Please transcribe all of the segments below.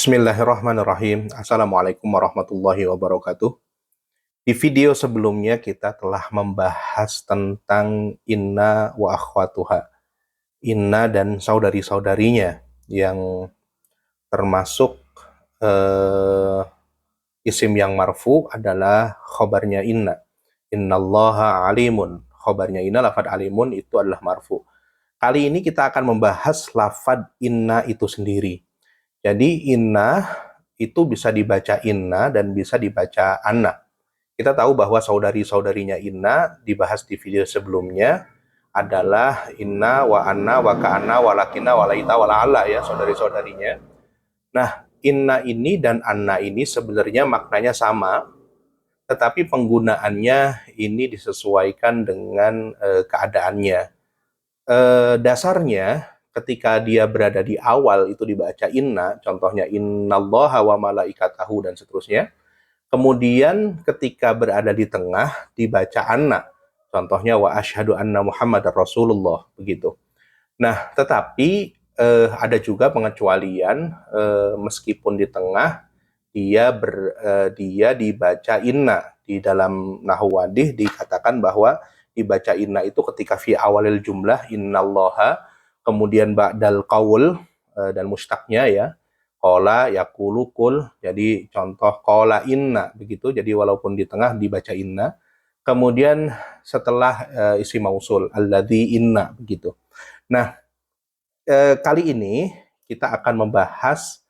Bismillahirrahmanirrahim. Assalamualaikum warahmatullahi wabarakatuh. Di video sebelumnya kita telah membahas tentang inna wa akhwatuha. Inna dan saudari-saudarinya yang termasuk eh, isim yang marfu adalah khobarnya inna. Innallaha alimun. Khobarnya inna, lafad alimun itu adalah marfu. Kali ini kita akan membahas lafad inna itu sendiri. Jadi inna itu bisa dibaca inna dan bisa dibaca anna. Kita tahu bahwa saudari-saudarinya inna dibahas di video sebelumnya adalah inna wa anna wa ka'anna wa lakina wa laita wa la'ala ya saudari-saudarinya. Nah, inna ini dan anna ini sebenarnya maknanya sama, tetapi penggunaannya ini disesuaikan dengan keadaannya. Dasarnya ketika dia berada di awal itu dibaca inna, contohnya innallaha wa malaikatahu dan seterusnya. Kemudian ketika berada di tengah dibaca anna, contohnya wa asyhadu anna muhammadar rasulullah, begitu. Nah, tetapi ada juga pengecualian, meskipun di tengah dia dibaca inna. Di dalam nahwu wadih dikatakan bahwa dibaca inna itu ketika fi awalil jumlah innallaha, kemudian ba'dal qaul dan mustaqnya ya, qala yaqulu kul, jadi contoh qala inna begitu, jadi walaupun di tengah dibaca inna. Kemudian setelah isim mausul alladzi inna begitu. Nah, kali ini kita akan membahas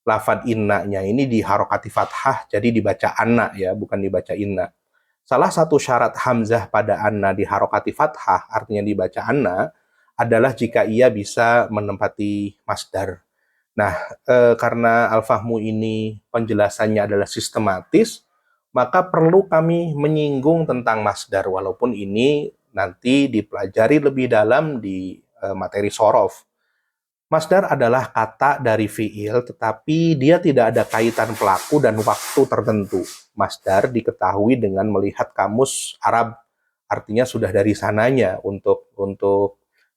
lafad inna-nya ini diharokati fathah, jadi dibaca anna ya, bukan dibaca inna. Salah satu syarat hamzah pada anna diharokati fathah, artinya dibaca anna, adalah jika ia bisa menempati masdar. Nah, karena al-fahmu ini penjelasannya adalah sistematis, maka perlu kami menyinggung tentang masdar, walaupun ini nanti dipelajari lebih dalam di materi sorof. Masdar adalah kata dari fiil, tetapi dia tidak ada kaitan pelaku dan waktu tertentu. Masdar diketahui dengan melihat kamus Arab, artinya sudah dari sananya untuk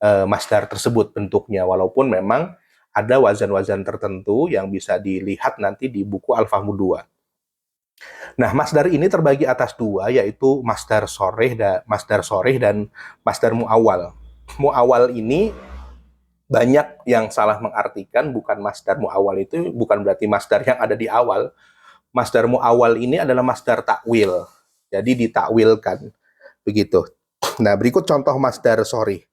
masdar tersebut bentuknya, walaupun memang ada wazan-wazan tertentu yang bisa dilihat nanti di buku Al-Fahmu 2. Nah, masdar ini terbagi atas dua, yaitu masdar soreh dan masdar muawal. Muawal ini banyak yang salah mengartikan, bukan masdar muawal itu bukan berarti masdar yang ada di awal. Masdar muawal ini adalah masdar takwil, jadi ditakwilkan begitu. Nah, berikut contoh masdar sorih.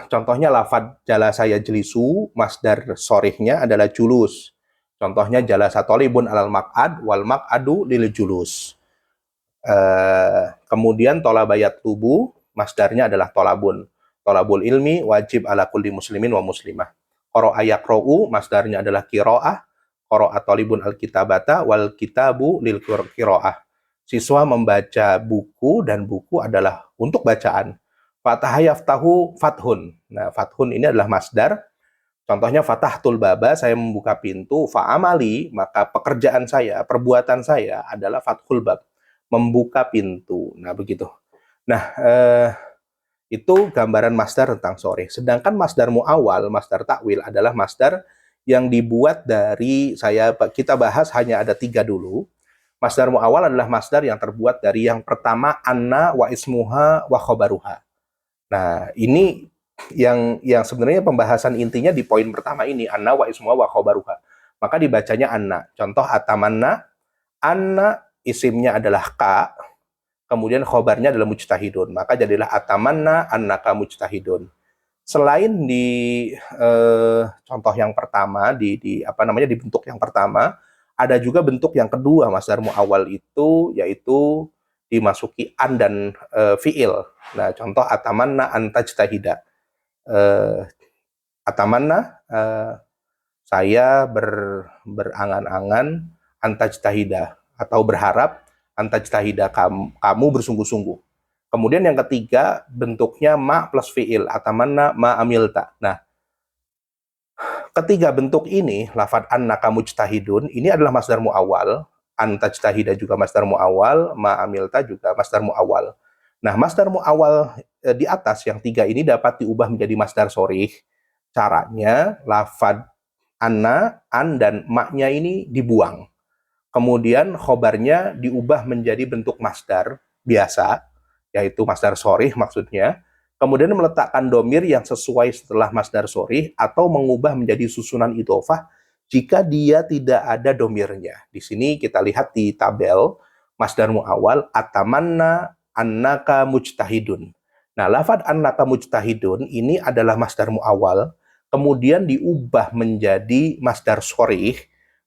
Contohnya lafad jalasa yajlisu, masdar sorihnya adalah julus. Contohnya jalasa tolibun alal maq'ad wal maq'adu lil julus. Kemudian tolabayat tubuh, masdarnya adalah tolabun. Tolabul ilmi wajib ala kulli muslimin wa muslimah. Qara'a yaqra'u, masdarnya adalah qira'ah. Qara'a tolibun al-kitabata wal kitabu lil qira'ah. Siswa membaca buku dan buku adalah untuk bacaan. Fataha yaftahu fathun. Nah, fathun ini adalah masdar. Contohnya fatahtul baba, saya membuka pintu. Fa'amali, maka pekerjaan saya, perbuatan saya adalah fathul bab, membuka pintu. Nah, begitu. Nah, itu gambaran masdar tentang sore. Sedangkan masdar muawal, masdar takwil adalah masdar yang dibuat dari, kita bahas hanya ada 3 dulu. Masdar muawal adalah masdar yang terbuat dari yang pertama anna wa ismuha wa khobaruha. Nah, ini yang sebenarnya pembahasan intinya di poin pertama ini, anna wa ismuha wa khobaruha. Maka dibacanya anna. Contoh atamanna, anna isimnya adalah ka, kemudian khobarnya adalah mujtahidun, maka jadilah atamanna annaka mujtahidun. Selain di contoh yang pertama, di bentuk yang pertama, ada juga bentuk yang kedua masdar muawal itu, yaitu dimasuki an dan fiil. Nah, contoh atamanna antajtahida. Atamanna, saya berangan-angan antajtahida, atau berharap antajtahida, kamu bersungguh-sungguh. Kemudian yang ketiga bentuknya ma plus fiil, atamanna ma amilta. Nah, ketiga bentuk ini, lafad annaka mujtahidun, ini adalah masdar muawal. Antajtahida juga masdar muawal, ma amilta juga masdar muawal. Nah, masdar muawal di atas yang 3 ini dapat diubah menjadi masdar sorih. Caranya, lafad anna, an, dan maknya ini dibuang. Kemudian khobarnya diubah menjadi bentuk masdar biasa, yaitu masdar sorih maksudnya. Kemudian meletakkan domir yang sesuai setelah masdar sorih atau mengubah menjadi susunan idhofah jika dia tidak ada domirnya. Di sini kita lihat di tabel masdar muawal atamanna annaka mujtahidun. Nah, lafad annaka mujtahidun ini adalah masdar muawal, kemudian diubah menjadi masdar sorih,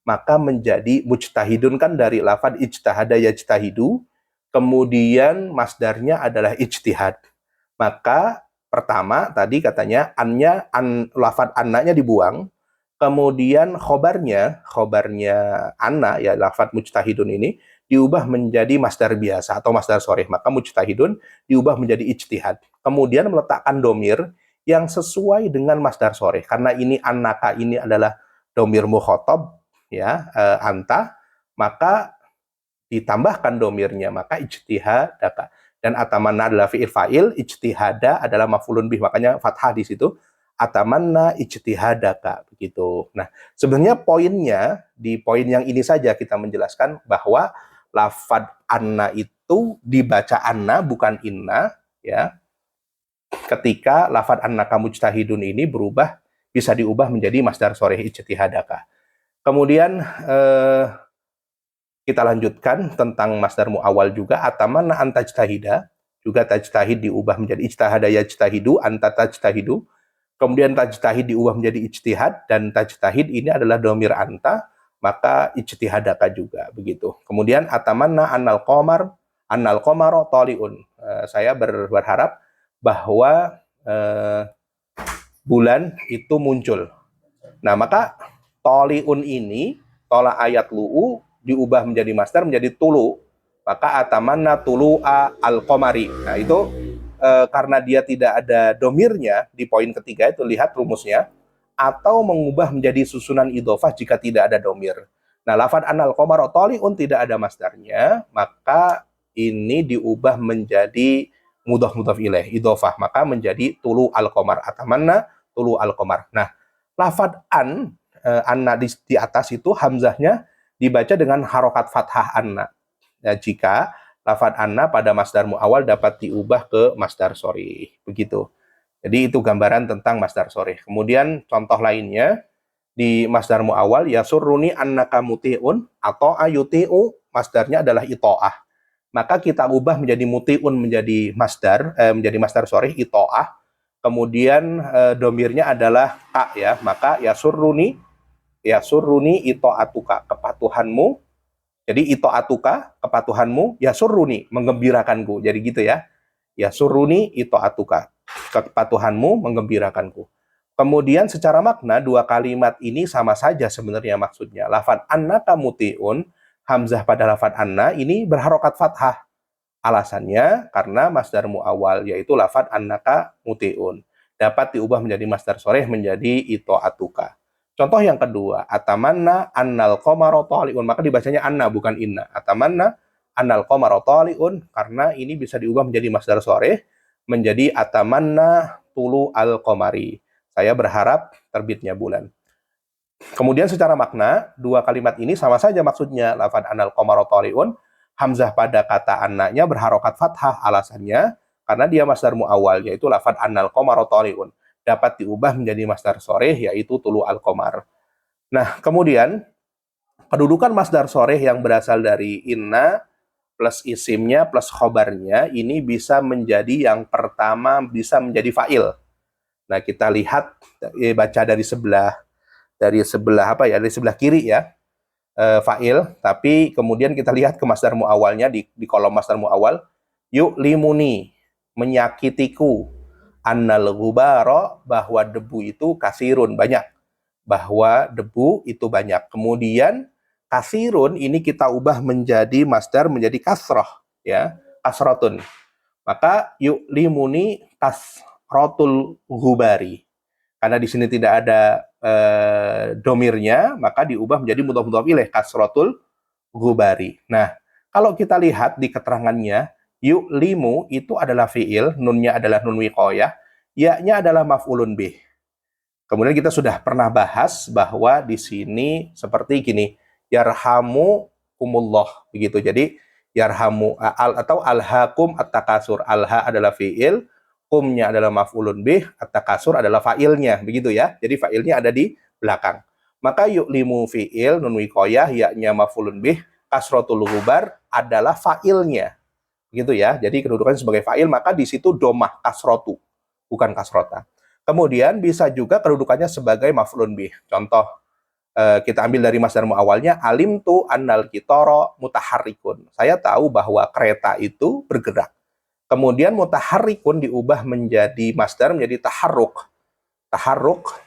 maka menjadi mujtahidun kan dari lafad ijtahada yajtahidu, kemudian masdarnya adalah ijtihad. Maka pertama tadi katanya lafad annanya dibuang, kemudian khobarnya anna ya lafad mujtahidun ini diubah menjadi masdar biasa atau masdar sorih, maka mujtahidun diubah menjadi ijtihad. Kemudian meletakkan domir yang sesuai dengan masdar sorih, karena ini annaka ini adalah domir mukhotob, ya anta, maka ditambahkan domirnya, maka ijtihadaka. Dan atamanna adalah fi'il fa'il, ijtihada adalah maf'ulun bih, makanya fathah di situ. Atamanna ijtihadaka, begitu. Nah, sebenarnya poinnya di poin yang ini saja kita menjelaskan bahwa lafad anna itu dibaca anna bukan inna, ya. Ketika lafad annaka mujtahidun ini berubah, bisa diubah menjadi masdar sorih ijtihadaka. Kemudian kita lanjutkan tentang masdar muawal juga, atamanna anta tajtahida, juga tajtahid diubah menjadi ijtahada yajtahidu, anta tajtahidu. Kemudian tajtahid diubah menjadi ijtihad, dan tajtahid ini adalah domir anta, maka ijtihadaka juga, begitu. Kemudian atamanna annal qamaro taliun. Saya berharap bahwa bulan itu muncul. Nah, maka toliun ini, tola ayat lu'u, diubah menjadi masdar menjadi tulu. Maka atamanna tulu'a al-qamari. Nah, itu karena dia tidak ada domirnya di poin ketiga itu, lihat rumusnya. Atau mengubah menjadi susunan idhofah jika tidak ada domir. Nah, lafad anal qamaro toliun tidak ada masdarnya, maka ini diubah menjadi mudhaf ilaih, idhofah, maka menjadi tulu al-qamar, atamanna tulu al-qamar. Nah, lafad anna di atas itu hamzahnya dibaca dengan harokat fathah anna. Nah, jika lafad anna pada masdar muawal dapat diubah ke masdar sorih, begitu. Jadi itu gambaran tentang masdar sorih. Kemudian contoh lainnya di masdar muawal, yasurruni annaka muti'un atau ayuti'u, masdarnya adalah ito'ah. Maka kita ubah menjadi muti'un menjadi menjadi masdar sorih ito'ah. Kemudian domirnya adalah ka, ya, maka yasurruni ito'atuka, kepatuhanmu. Jadi ito'atuka, kepatuhanmu, yasurruni, menggembirakanku. Jadi gitu ya. Yasurruni ito'atuka, kepatuhanmu menggembirakanku. Kemudian secara makna dua kalimat ini sama saja sebenarnya maksudnya. Lafad annaka muti'un, hamzah pada lafad anna ini berharokat fathah. Alasannya karena masdar muawal yaitu lafad annaka muti'un dapat diubah menjadi masdar soreh menjadi ito'atuka. Contoh yang kedua, atamanna annal qamaro tali'un, maka dibacanya anna bukan inna. Atamanna annal qamaro tali'un karena ini bisa diubah menjadi masdar soreh menjadi atamanna tulu al-qamari. Saya berharap terbitnya bulan. Kemudian secara makna, dua kalimat ini sama saja maksudnya. Lafad anal qamaro tali'un, hamzah pada kata annanya berharokat fathah. Alasannya, karena dia masdar muawal, yaitu lafad anal qamaro tali'un. Dapat diubah menjadi masdar soreh, yaitu tulu al-qamar. Nah, kemudian, kedudukan masdar soreh yang berasal dari inna, plus isimnya, plus khobarnya, ini bisa menjadi yang pertama, bisa menjadi fa'il. Nah, kita lihat, baca dari sebelah apa ya, dari sebelah kiri ya, fa'il, tapi kemudian kita lihat ke masdar muawalnya di kolom masdar muawal, yu'limuni, menyakitiku, annal ghubara, bahwa debu itu kasirun, banyak, bahwa debu itu banyak. Kemudian kasirun ini kita ubah menjadi masdar menjadi kasroh, ya, kasrotun. Maka yu'limuni kasrotul ghubari. Karena di sini tidak ada domirnya, maka diubah menjadi mudhaf ilaih, kasrotul ghubari. Nah, kalau kita lihat di keterangannya, yu'limu itu adalah fi'il, nunnya adalah nun wiqayah, ya-nya adalah maf'ulun bih. Kemudian kita sudah pernah bahas bahwa di sini seperti gini, yarhamu kumullah begitu. Jadi yarhamu atau alhaqum at-takasur. Alha adalah fiil, kumnya adalah maf'ulun bih, at-takasur adalah fa'ilnya begitu ya. Jadi fa'ilnya ada di belakang. Maka yu'limu fiil nun wiqayah yaknya maf'ulun bih, kasratul ghubar adalah fa'ilnya. Gitu ya. Jadi kedudukannya sebagai fa'il, maka di situ domah kasrotu, bukan kasrota. Kemudian bisa juga kedudukannya sebagai maf'ulun bih. Contoh, kita ambil dari masdar muawalnya, alim tu annal kitoro mutaharrikun. Saya tahu bahwa kereta itu bergerak. Kemudian mutaharrikun diubah menjadi masdar menjadi taharruk. Taharruk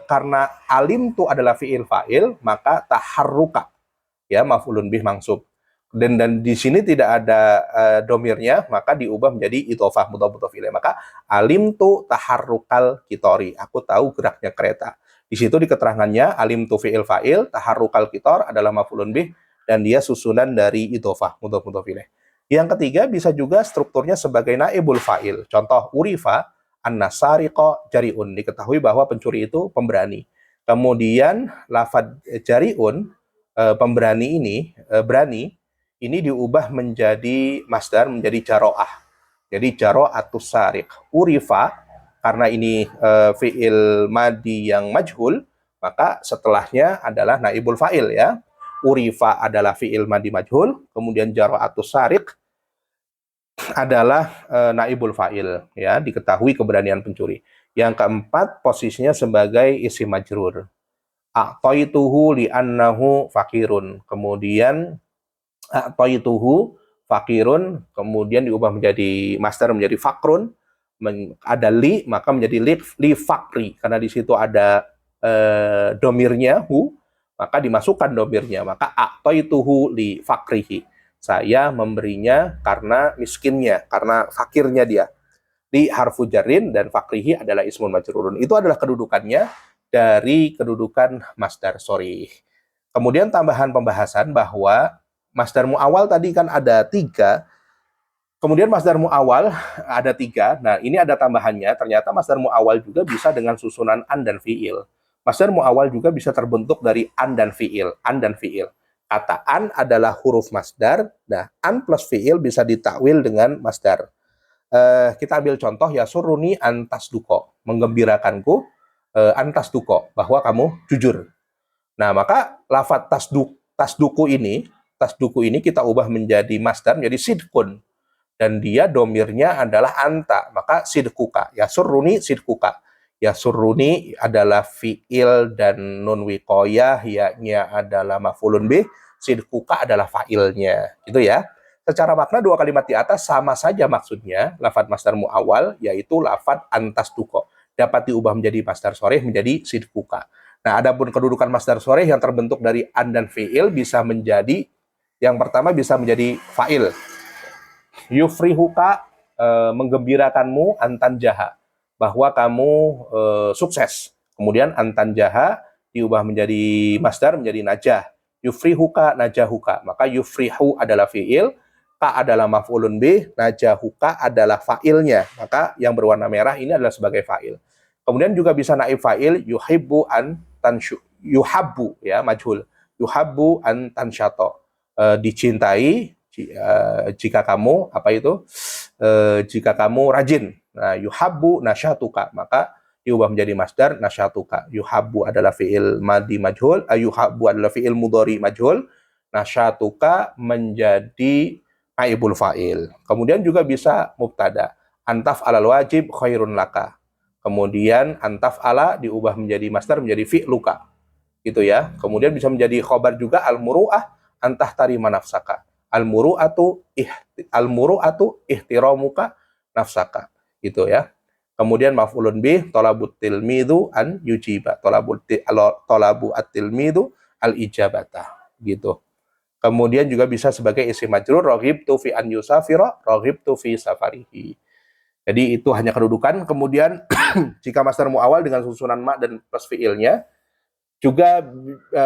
karena alim tu adalah fi'il fa'il, maka taharruka ya maf'ulun bih mansub. Dan di sini tidak ada domirnya, maka diubah menjadi idhofah mudhaf ilaih. Maka alim tu taharrukal kitori, aku tahu geraknya kereta. Di situ di keterangannya alim tu fi'il fa'il, taharrukal kitor adalah maf'ulun bih, dan dia susunan dari idhofah mudhaf ilaih. Yang ketiga bisa juga strukturnya sebagai naibul fa'il. Contoh urifa an-nasariqa jari'un, diketahui bahwa pencuri itu pemberani. Kemudian lafad jari'un, pemberani ini, berani, ini diubah menjadi masdar menjadi jaro'ah. Jadi jaro'atus sariq. Urifa, karena ini fi'il madi yang majhul, maka setelahnya adalah naibul fa'il ya. Urifa adalah fi'il madi majhul, kemudian jaro'atus sariq adalah naibul fa'il ya, diketahui keberanian pencuri. Yang keempat posisinya sebagai isim majrur. A'taituhu li'annahu fakirun. Kemudian a'taituhu fakirun, kemudian diubah menjadi masdar menjadi fakrun, ada li maka menjadi li fakri, karena di situ ada domirnya hu, maka dimasukkan domirnya, maka a'taituhu li fakrihi, saya memberinya karena miskinnya, karena fakirnya dia. Di harfu jarrin, dan fakrihi adalah ismun majrurun. Itu adalah kedudukannya dari kedudukan masdar sharih. Kemudian tambahan pembahasan bahwa masdar muawal tadi kan ada 3, kemudian masdar muawal ada 3. Nah, ini ada tambahannya, ternyata masdar muawal juga bisa dengan susunan an dan fiil. Masdar muawal juga bisa terbentuk dari an dan fiil, an dan fiil. Kata an adalah huruf masdar, nah an plus fiil bisa ditakwil dengan masdar. Kita ambil contoh ya, suruni antasduko, menggembirakanku antasduko, bahwa kamu jujur. Nah, maka lafaz tasduku ini kita ubah menjadi masdar menjadi sidkun, dan dia domirnya adalah anta, maka sidkuka, ya surruni sidkuka. Ya surruni adalah fiil dan nun wiqayah yaknya adalah maf'ulun bih, sidkuka adalah fa'ilnya, gitu ya. Secara makna dua kalimat di atas sama saja maksudnya, lafaz masdar muawal yaitu lafaz antasduko dapat diubah menjadi masdar sharih menjadi sidkuka. Nah, adapun kedudukan masdar sharih yang terbentuk dari an dan fiil bisa menjadi, yang pertama bisa menjadi fa'il. Yufrihuka, menggembirakanmu, antan jaha, bahwa kamu sukses. Kemudian antan jaha diubah menjadi masdar menjadi najah. Yufrihuka najahuka, maka yufrihu adalah fi'il, ka adalah maf'ulun bih, najahuka adalah fa'ilnya, maka yang berwarna merah ini adalah sebagai fa'il. Kemudian juga bisa naib fa'il, yuhibbu an tansyu, yuhabbu ya majhul, yuhabbu an tansyato, dicintai jika kamu apa itu, jika kamu rajin. Nah, yuhabbu nasyatuka, maka diubah menjadi masdar nasyatuka. Yuhabbu adalah fi'il madi majhul, yuhabbu adalah fi'il mudhari majhul, nasyatuka menjadi naibul fa'il. Kemudian juga bisa mubtada, antaf alal wajib khairun laka. Kemudian antaf ala diubah menjadi masdar menjadi fi'luka, gitu ya. Kemudian bisa menjadi khobar juga, al-muru'ah antah tarima nafsaka. Al-muru'atu ihtiramuka nafsaka, gitu ya. Kemudian maf'ulun bih, talabut tilmidu an yujiba, talabu at-tilmidu al-ijabata, gitu. Kemudian juga bisa sebagai isim majrur, raghibtu fi an yusafira, raghibtu fi safarihi. Jadi itu hanya kedudukan. Kemudian jika masdar muawal dengan susunan ma dan plus fiilnya, juga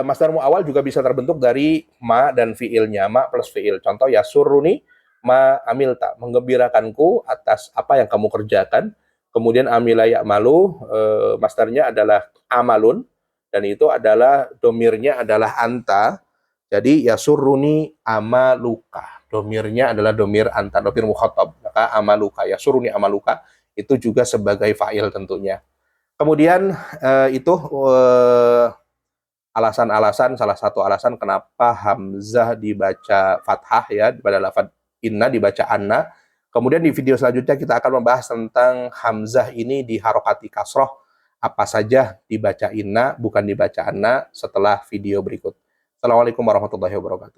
masdar muawal juga bisa terbentuk dari ma dan fiilnya, ma plus fiil. Contoh ya suruni ma amilta, menggembirakanku atas apa yang kamu kerjakan. Kemudian amila ya'malu, masdarnya adalah amalun, dan itu adalah domirnya adalah anta. Jadi yasurruni amaluka. Domirnya adalah domir anta, domir mukhatab. Maka amaluka, yasurruni amaluka itu juga sebagai fa'il tentunya. Kemudian itu alasan-alasan, salah satu alasan kenapa hamzah dibaca fathah ya, pada lafaz inna dibaca anna. Kemudian di video selanjutnya kita akan membahas tentang hamzah ini diharokati kasroh, apa saja dibaca inna, bukan dibaca anna, setelah video berikut. Assalamualaikum warahmatullahi wabarakatuh.